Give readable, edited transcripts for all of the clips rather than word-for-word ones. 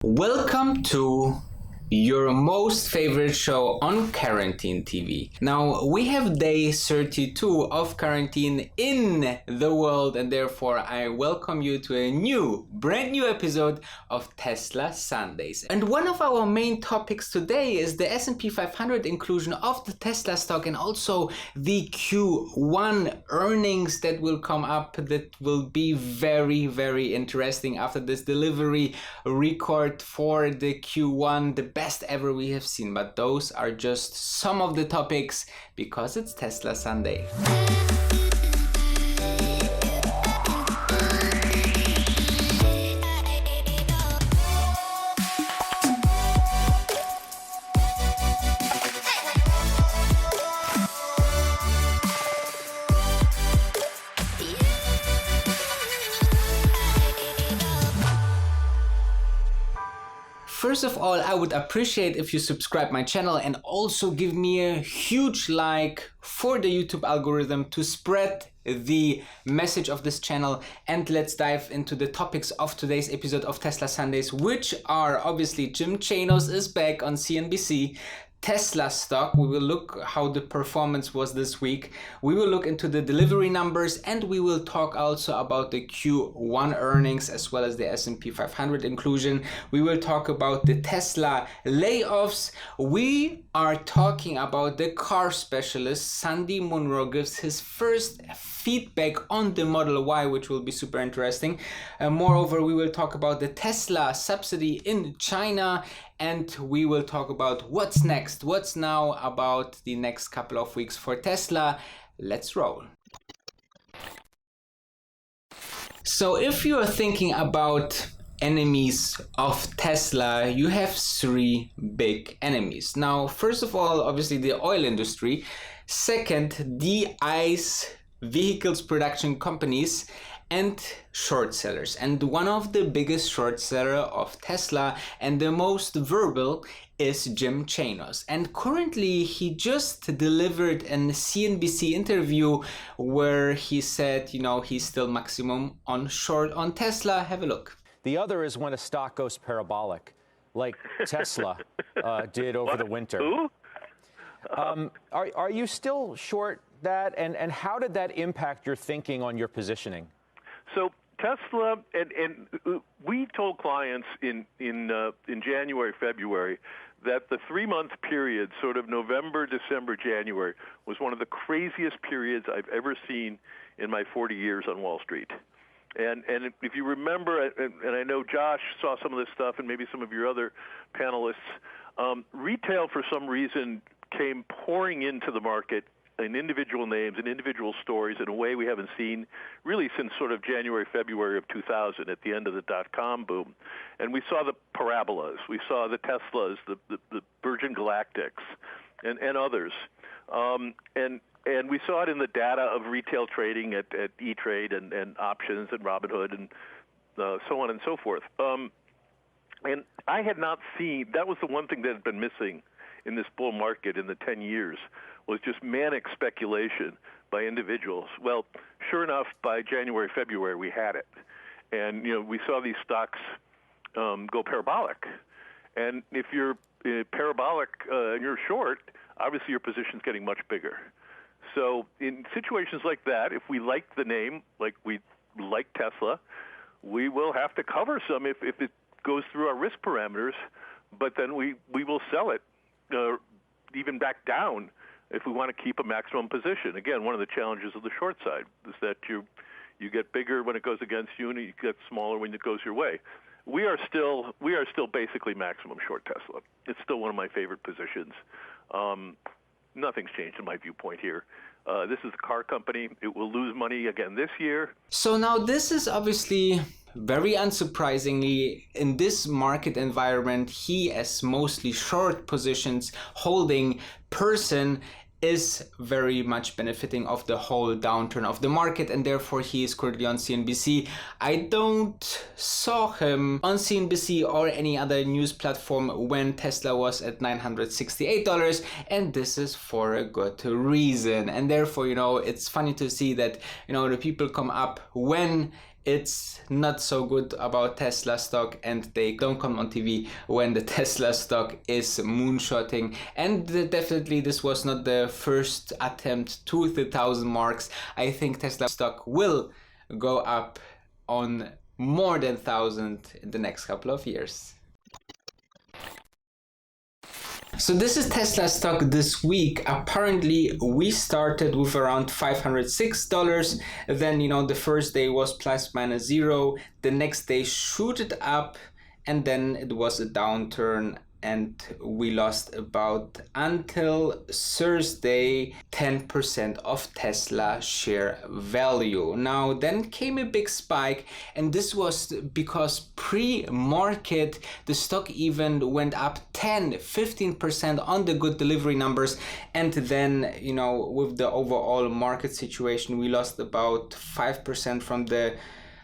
Welcome to your most favorite show on quarantine TV. Now we have day 32 of quarantine in the world, and therefore I welcome you to a brand new episode of Tesla Sundays. And one of our main topics today is the S&P 500 inclusion of the Tesla stock, and also the Q1 earnings that will come up that will be very interesting after this delivery record for the Q1, the best ever we have seen. But those are just some of the topics because it's Tesla Sunday. First of all, I would appreciate if you subscribe my channel and also give me a huge like for the YouTube algorithm to spread the message of this channel. And let's dive into the topics of today's episode of Tesla Sundays, which are obviously Jim Chanos is back on CNBC. Tesla stock, we will look how the performance was this week. We will look into the delivery numbers, and we will talk also about the Q1 earnings as well as the S&P 500 inclusion. We will talk about the Tesla layoffs. We are talking about the car specialist. Sandy Munro gives his first feedback on the Model Y, which will be super interesting. Moreover, we will talk about the Tesla subsidy in China, and we will talk about what's next, what's now about the next couple of weeks for Tesla. Let's roll. So if you are thinking about enemies of Tesla, you have three big enemies. Now, first of all, obviously the oil industry. Second, the ICE vehicles production companies, and short sellers. And one of the biggest short seller of Tesla and the most verbal is Jim Chanos. And currently he just delivered a CNBC interview where he said, he's still maximum on short on Tesla. Have a look. The other is when a stock goes parabolic, like Tesla did over the winter. Are you still short that? And how did that impact your thinking on your positioning? So Tesla, and we told clients in January, February, that the 3-month period, sort of November, December, January, was one of the craziest periods I've ever seen in my 40 years on Wall Street. And if you remember, and I know Josh saw some of this stuff, and maybe some of your other panelists, retail for some reason came pouring into the market in individual names and individual stories in a way we haven't seen really since sort of January, February of 2000 at the end of the dot-com boom. And we saw the parabolas. We saw the Teslas, the Virgin Galactics, and others. And we saw it in the data of retail trading at E-Trade and options and Robinhood and so on and so forth. And I had not seen, that was the one thing that had been missing in this bull market in the 10 years, was just manic speculation by individuals. Well, sure enough, by January, February, we had it. And, we saw these stocks go parabolic. And if you're parabolic and you're short, obviously your position's getting much bigger. So in situations like that, if we like the name, like we like Tesla, we will have to cover some if it goes through our risk parameters, but then we will sell it even back down if we want to keep a maximum position. Again, one of the challenges of the short side is that you get bigger when it goes against you, and you get smaller when it goes your way. We are still basically maximum short Tesla. It's still one of my favorite positions. Nothing's changed in my viewpoint here. This is a car company. It will lose money again this year. So now this is obviously very unsurprisingly, in this market environment, he, as mostly short positions holding person, is very much benefiting of the whole downturn of the market, and therefore he is currently on CNBC. I don't saw him on CNBC or any other news platform when Tesla was at $968, and this is for a good reason. And therefore, it's funny to see that, the people come up when it's not so good about Tesla stock, and they don't come on TV when the Tesla stock is moonshotting. And definitely this was not the first attempt to the 1,000 marks. I think Tesla stock will go up on more than 1,000 in the next couple of years. So this is Tesla stock this week. Apparently we started with around $506. Then, the first day was plus minus zero. The next day shooted up, and then it was a downturn, and we lost about, until Thursday, 10% of Tesla share value. Now then came a big spike, and this was because pre-market the stock even went up 10-15% on the good delivery numbers, and then with the overall market situation we lost about 5% from the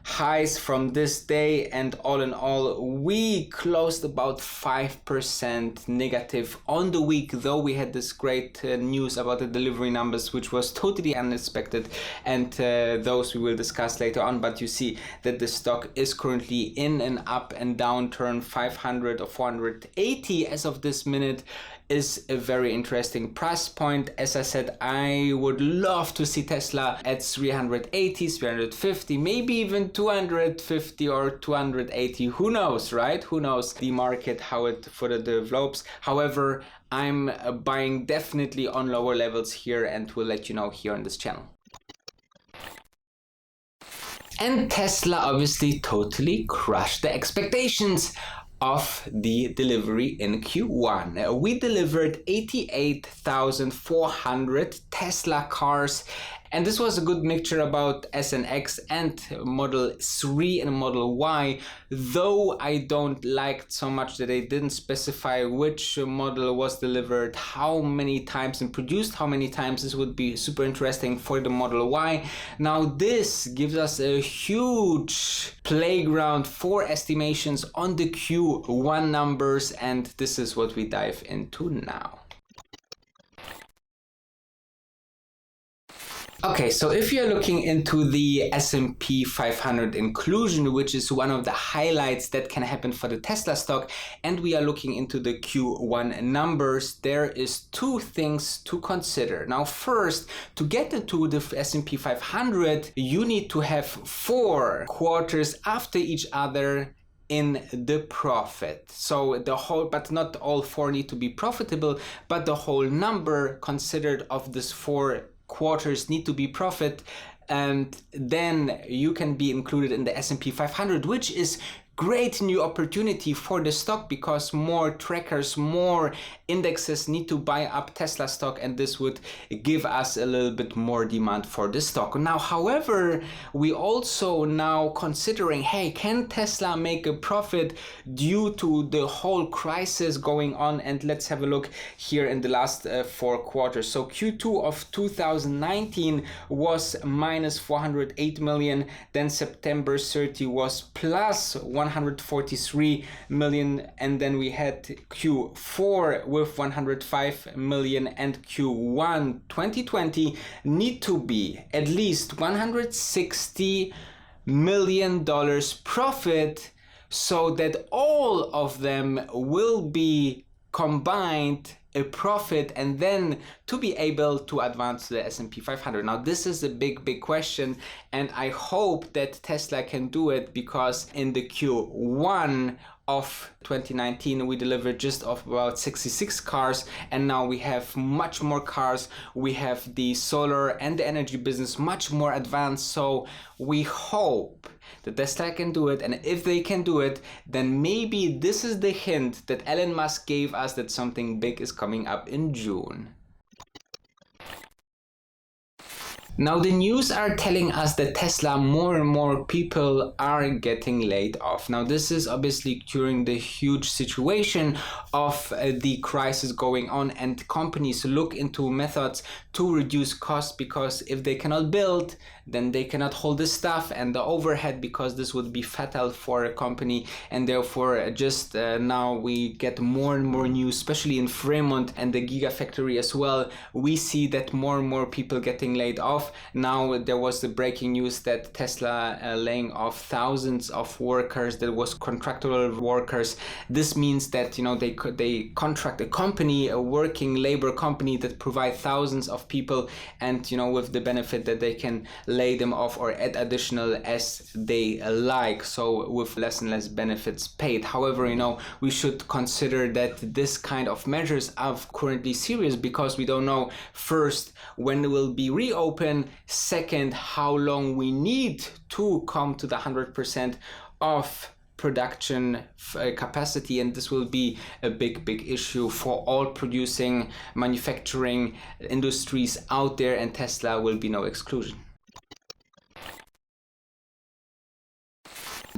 highs from this day, and all in all we closed about 5% negative on the week, though we had this great news about the delivery numbers, which was totally unexpected, and those we will discuss later on. But you see that the stock is currently in an up and down turn. 500 or 480 as of this minute is a very interesting price point. As I said, I would love to see Tesla at 380, 350, maybe even 250 or 280. Who knows, right? Who knows the market, how it further develops. However, I'm buying definitely on lower levels here, and will let you know here on this channel. And Tesla obviously totally crushed the expectations of the delivery in Q1. We delivered 88,400 Tesla cars, and this was a good mixture about S and X and Model 3 and Model Y, though I don't like so much that they didn't specify which model was delivered how many times and produced how many times. This would be super interesting for the Model Y. Now this gives us a huge playground for estimations on the Q1 numbers, and this is what we dive into now. Okay, so if you're looking into the S&P 500 inclusion, which is one of the highlights that can happen for the Tesla stock, and we are looking into the Q1 numbers, there is two things to consider. Now, first, to get into the S&P 500, you need to have 4 quarters after each other in the profit. So the whole, but not all 4 need to be profitable, but the whole number considered of this 4 quarters need to be profit, and then you can be included in the S&P 500, which is great new opportunity for the stock, because more trackers, more indexes need to buy up Tesla stock, and this would give us a little bit more demand for the stock. Now, however, we also now considering, hey, can Tesla make a profit due to the whole crisis going on? And let's have a look here in the last 4 quarters. So Q2 of 2019 was minus 408 million, then September 30 was plus 143 million, and then we had Q4 with 105 million, and Q1 2020 need to be at least $160 million profit, so that all of them will be combined a profit, and then to be able to advance to the S&P 500. Now this is a big question, and I hope that Tesla can do it, because in the Q1 of 2019 we delivered just of about 66 cars, and now we have much more cars. We have the solar and the energy business much more advanced, so we hope that Tesla can do it. And if they can do it, then maybe this is the hint that Elon Musk gave us that something big is coming up in June. Now the news are telling us that Tesla, more and more people are getting laid off. Now this is obviously during the huge situation of the crisis going on, and companies look into methods to reduce costs, because if they cannot build, then they cannot hold the staff and the overhead, because this would be fatal for a company. And therefore just now we get more and more news, especially in Fremont and the Gigafactory as well. We see that more and more people getting laid off. Now there was the breaking news that Tesla laying off thousands of workers. That was contractual workers. This means that, you know, they contract a company, a working labor company that provide thousands of people, and, you know, with the benefit that they can lay them off or add additional as they like, so with less and less benefits paid. However, you know, we should consider that this kind of measures are currently serious, because we don't know, first, when it will be reopened, second, how long we need to come to the 100% of production capacity, and this will be a big issue for all producing manufacturing industries out there, and Tesla will be no exclusion.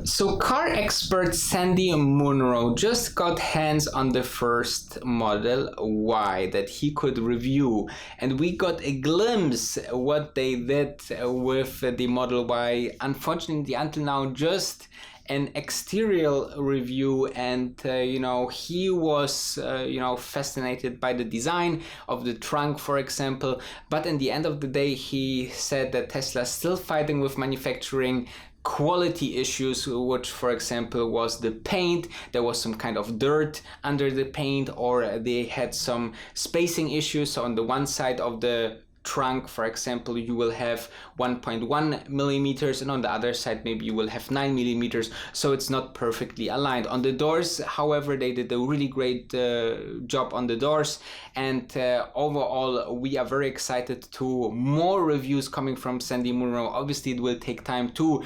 So car expert Sandy Munro just got hands on the first Model Y that he could review, and we got a glimpse what they did with the Model Y. Unfortunately, until now, just an exterior review, and you know, he was you know, fascinated by the design of the trunk, for example, but in the end of the day he said that Tesla is still fighting with manufacturing quality issues, which for example was the paint. There was some kind of dirt under the paint, or they had some spacing issues. So on the one side of the trunk, for example, you will have 1.1 millimeters, and on the other side maybe you will have 9 millimeters, so it's not perfectly aligned. On the doors, however, they did a really great job on the doors, and overall we are very excited to more reviews coming from Sandy Munro. Obviously it will take time to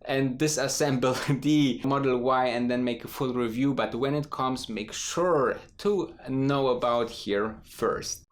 and disassemble the Model Y and then make a full review, but when it comes, make sure to know about here first.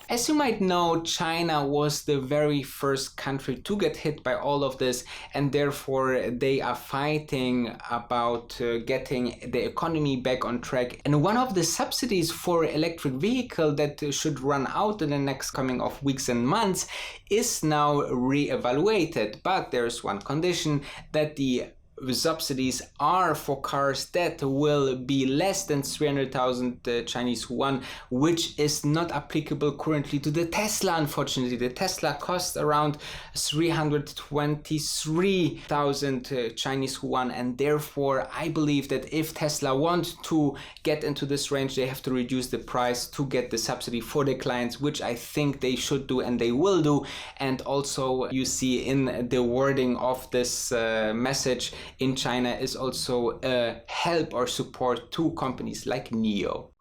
As you might know, China was the very first country to get hit by all of this, and therefore they are fighting about getting the economy back on track. And one of the subsidies for electric vehicle that should run out in the next coming of weeks and months is now re-evaluated. But there's one condition, that the subsidies are for cars that will be less than 300,000 Chinese yuan, which is not applicable currently to the Tesla. Unfortunately, the Tesla costs around 323,000 Chinese yuan, and therefore I believe that if Tesla want to get into this range, they have to reduce the price to get the subsidy for the clients, which I think they should do and they will do. And also you see in the wording of this message in China is also a help or support to companies like NIO.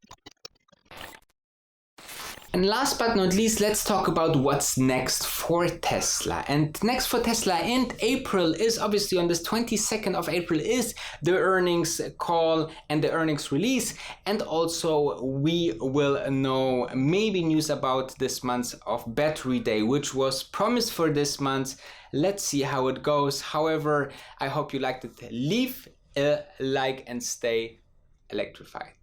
And last but not least, let's talk about what's next for Tesla. And next for Tesla in April is obviously on this 22nd of April is the earnings call and the earnings release. And also we will know maybe news about this month of Battery Day, which was promised for this month. Let's see how it goes. However, I hope you liked it. Leave a like and stay electrified.